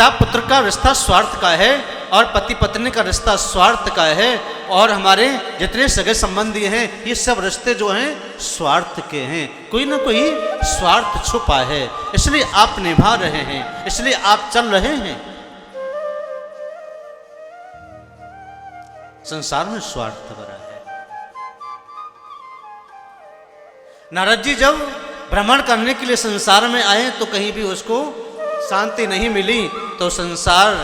पिता पुत्र का रिश्ता स्वार्थ का है और पति पत्नी का रिश्ता स्वार्थ का है, और हमारे जितने सगे संबंधी हैं ये सब रिश्ते जो हैं स्वार्थ के हैं। कोई ना कोई स्वार्थ छुपा है, इसलिए आप निभा रहे हैं, इसलिए आप चल रहे हैं। संसार में स्वार्थ भरा है। नारद जी जब भ्रमण करने के लिए संसार में आए तो कहीं भी उसको शांति नहीं मिली, तो संसार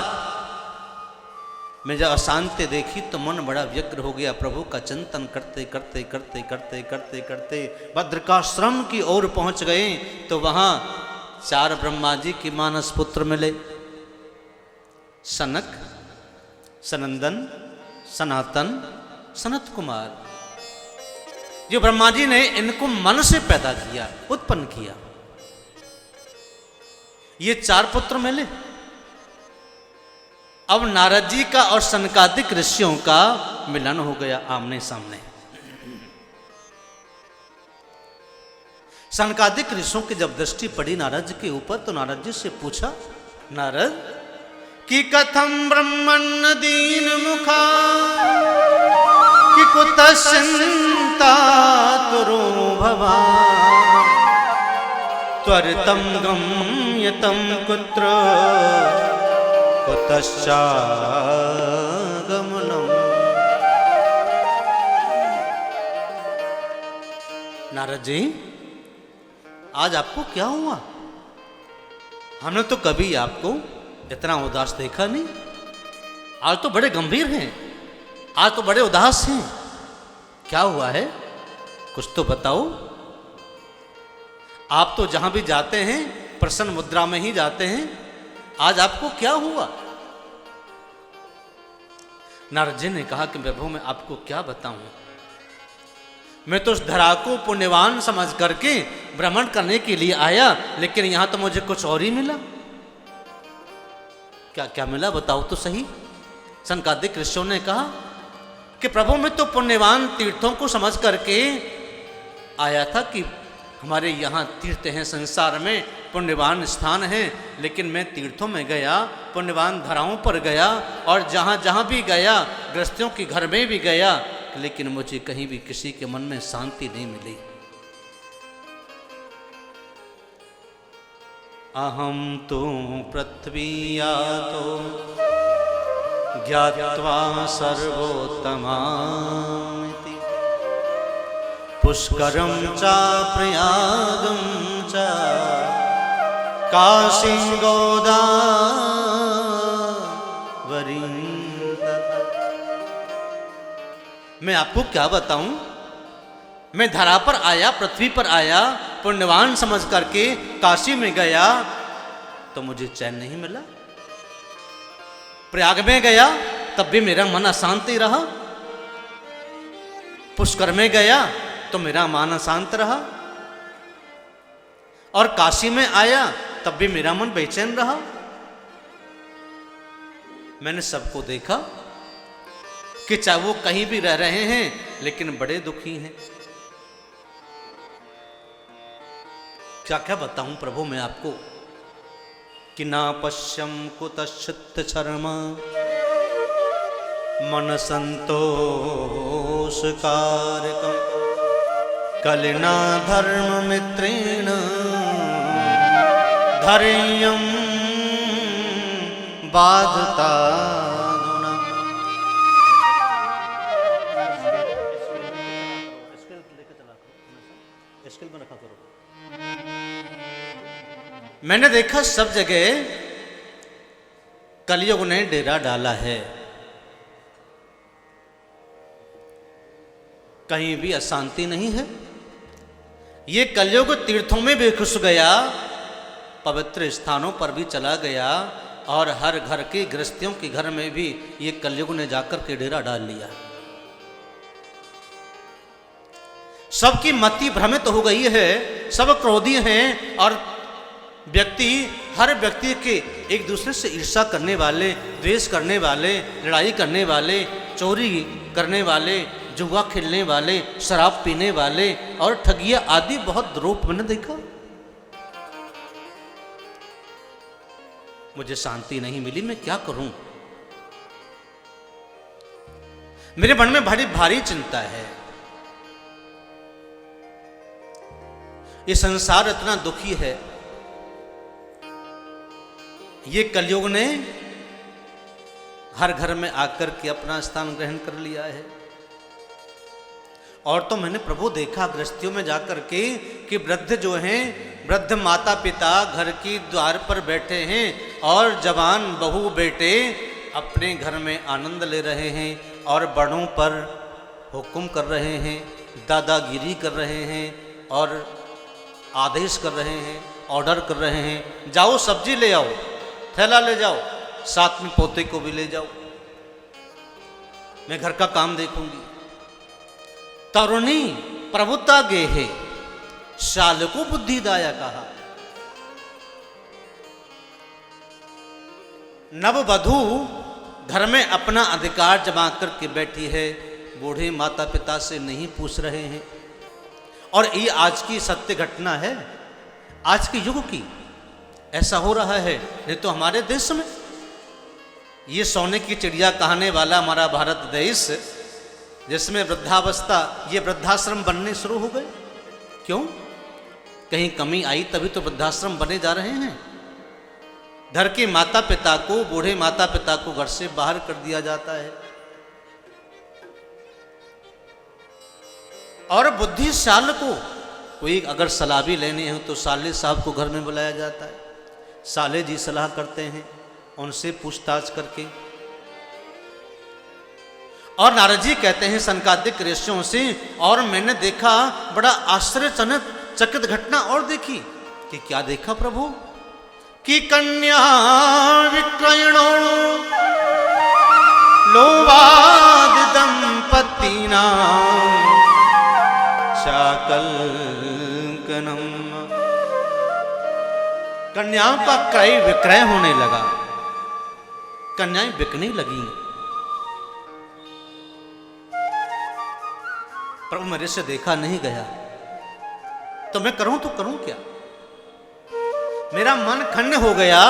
में जब अशांति देखी तो मन बड़ा व्यग्र हो गया। प्रभु का चिंतन करते करते करते करते करते करते बद्रिकाश्रम की ओर पहुंच गए तो वहां 4 ब्रह्मा जी के मानस पुत्र मिले, सनक, सनंदन, सनातन, सनत कुमार। जो ब्रह्मा जी ने इनको मन से पैदा किया, उत्पन्न किया। ये 4 पुत्र मिले। अब नारद जी का और सनकादिक ऋषियों का मिलन हो गया आमने सामने। सनकादिक ऋषियों की जब दृष्टि पड़ी नारद जी के ऊपर तो नारद जी से पूछा, नारद कि कथम ब्रह्मण दीन मुखा कि कुतश्चिंता तुरो भवान् त्वरितं गम्यतं कुत्र कुतश्चागमनम्। नारद जी, आज आपको क्या हुआ? हमने तो कभी आपको इतना उदास देखा नहीं। आज तो बड़े गंभीर हैं, आज तो बड़े उदास हैं। क्या हुआ है? कुछ तो बताओ। आप तो जहां भी जाते हैं प्रसन्न मुद्रा में ही जाते हैं, आज आपको क्या हुआ? नारद जी ने कहा कि प्रभु मैं आपको क्या बताऊं, मैं तो उस धरा को पुण्यवान समझ करके भ्रमण करने के लिए आया, लेकिन यहां तो मुझे कुछ और ही मिला। क्या क्या मिला बताओ तो सही। सनकादिक ऋषियों ने कहा कि प्रभु मैं तो पुण्यवान तीर्थों को समझ करके आया था कि हमारे यहाँ तीर्थ हैं, संसार में पुण्यवान स्थान हैं, लेकिन मैं तीर्थों में गया, पुण्यवान धराओं पर गया, और जहाँ जहाँ भी गया गृहस्थियों के घर में भी गया, लेकिन मुझे कहीं भी किसी के मन में शांति नहीं मिली। अहम तो पृथ्वीयातो ज्ञात्वा सर्वोत्तमामिति पुष्करं च प्रयागं च काशीं गोदावरीं। मैं आपको क्या बताऊं, मैं धरा पर आया, पृथ्वी पर आया, पुण्यवान समझ करके काशी में गया तो मुझे चैन नहीं मिला। प्रयाग में गया तब भी मेरा मन अशांत ही रहा। पुष्कर में गया तो मेरा मन अशांत रहा, और काशी में आया तब भी मेरा मन बेचैन रहा। मैंने सबको देखा कि चाहे वो कहीं भी रह रहे हैं लेकिन बड़े दुखी हैं। क्या क्या बताऊं प्रभु मैं आपको कि ना पश्यम कुतश्चित् शर्मा मन संतोषकारकम् कलिना धर्म मित्रेण धैर्यं बाधता। मैंने देखा सब जगह कलयुग ने डेरा डाला है, कहीं भी अशांति नहीं है। ये कलयुग तीर्थों में भी घुस गया, पवित्र स्थानों पर भी चला गया, और हर घर के गृहस्थियों के घर में भी ये कलयुग ने जाकर के डेरा डाल लिया। सबकी मति भ्रमित हो गई है, सब क्रोधी हैं, और व्यक्ति हर व्यक्ति के एक दूसरे से ईर्ष्या करने वाले, द्वेष करने वाले, लड़ाई करने वाले, चोरी करने वाले, जुआ खेलने वाले, शराब पीने वाले और ठगिया आदि बहुत रूप मैंने देखा। मुझे शांति नहीं मिली, मैं क्या करूं? मेरे मन में भारी भारी चिंता है। ये संसार इतना दुखी है। ये कलयुग ने हर घर में आकर के अपना स्थान ग्रहण कर लिया है। और तो मैंने प्रभु देखा गृहस्थियों में जाकर के कि वृद्ध जो हैं, वृद्ध माता पिता घर की द्वार पर बैठे हैं और जवान बहू बेटे अपने घर में आनंद ले रहे हैं और बड़ों पर हुक्म कर रहे हैं, दादागिरी कर रहे हैं और आदेश कर रहे हैं, ऑर्डर कर रहे हैं, जाओ सब्जी ले आओ, थैला ले जाओ, साथ में पोते को भी ले जाओ, मैं घर का काम देखूंगी। तरुणी प्रभुता गेहे शाल को बुद्धिदाया कहा। नववधू घर में अपना अधिकार जमा करके बैठी है, बूढ़े माता पिता से नहीं पूछ रहे हैं। और ये आज की सत्य घटना है, आज के युग की। ऐसा हो रहा है। नहीं तो हमारे देश में ये सोने की चिड़िया कहने वाला हमारा भारत देश, जिसमें वृद्धावस्था, ये वृद्धाश्रम बनने शुरू हो गए। क्यों? कहीं कमी आई तभी तो वृद्धाश्रम बने जा रहे हैं। घर के माता पिता को, बूढ़े माता पिता को घर से बाहर कर दिया जाता है। और बुद्धिशाल को कोई अगर सलाह भी लेनी हो तो साले साहब को घर में बुलाया जाता है। साले जी सलाह करते हैं, उनसे पूछताछ करके। और नारद जी कहते हैं सनकादिक ऋषियों से, और मैंने देखा बड़ा आश्चर्यचकित घटना और देखी। कि क्या देखा प्रभु? कि कन्या विक्रयणो लोवाद दंपतिना शाकल्कनम। कन्याओं का क्रय विक्रय होने लगा, कन्याएं बिकने लगी। प्रभु मेरे से देखा नहीं गया, तो मैं करूं तो करूं क्या? मेरा मन खन्ने हो गया।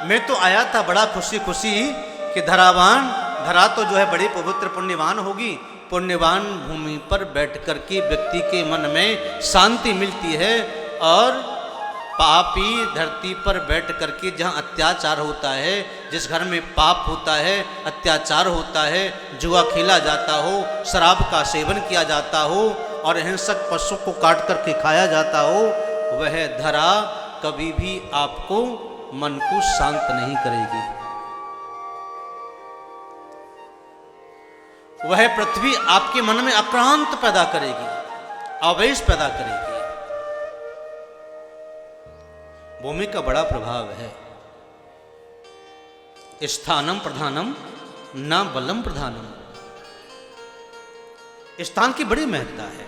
मैं तो आया था बड़ा खुशी खुशी कि धरा तो जो है बड़ी पवित्र पुण्यवान होगी। पुण्यवान भूमि पर बैठकर के व्यक्ति के मन में शांति मिलती है। और पापी धरती पर बैठ करके जहाँ अत्याचार होता है, जिस घर में पाप होता है, अत्याचार होता है, जुआ खेला जाता हो, शराब का सेवन किया जाता हो और हिंसक पशु को काट करके खाया जाता हो, वह धरा कभी भी आपको मन को शांत नहीं करेगी। वह पृथ्वी आपके मन में आक्रांत पैदा करेगी, आवेश पैदा करेगी। भूमि का बड़ा प्रभाव है। स्थानम प्रधानम न बलम प्रधानम। स्थान की बड़ी महत्ता है।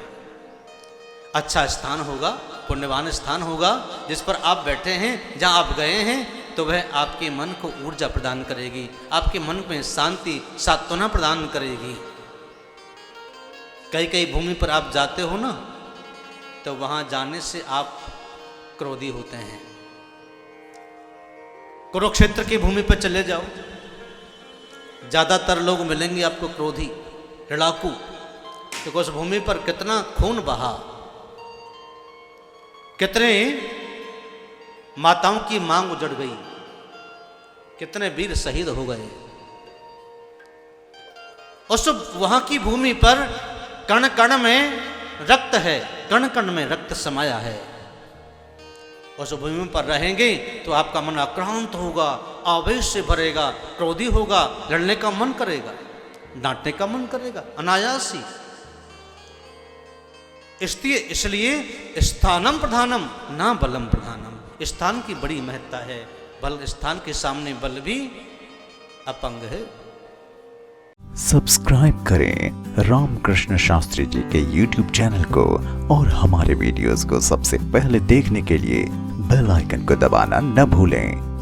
अच्छा स्थान होगा, पुण्यवान स्थान होगा, जिस पर आप बैठे हैं, जहां आप गए हैं, तो वह आपके मन को ऊर्जा प्रदान करेगी, आपके मन में शांति सांत्वना प्रदान करेगी। कई कई भूमि पर आप जाते हो ना, तो वहां जाने से आप क्रोधी होते हैं। कुरुक्षेत्र की भूमि पर चले जाओ, ज्यादातर लोग मिलेंगे आपको क्रोधी, लड़ाकू, क्योंकि उस भूमि पर कितना खून बहा, कितने माताओं की मांग उजड़ गई, कितने वीर शहीद हो गए। उस वहां की भूमि पर कण कण में रक्त है, कण कण में रक्त समाया है। उस भूमि पर रहेंगे तो आपका मन आक्रांत होगा, आवेश से भरेगा, क्रोधी होगा, लड़ने का मन करेगा, डांटने का मन करेगा अनायास ही। इसलिए स्थानम प्रधानम ना बलम प्रधानम। स्थान की बड़ी महत्ता है। बल, स्थान के सामने बल भी अपंग है। सब्सक्राइब करें रामकृष्ण शास्त्री जी के YouTube चैनल को और हमारे वीडियोस को सबसे पहले देखने के लिए बेल आइकन को दबाना न भूलें।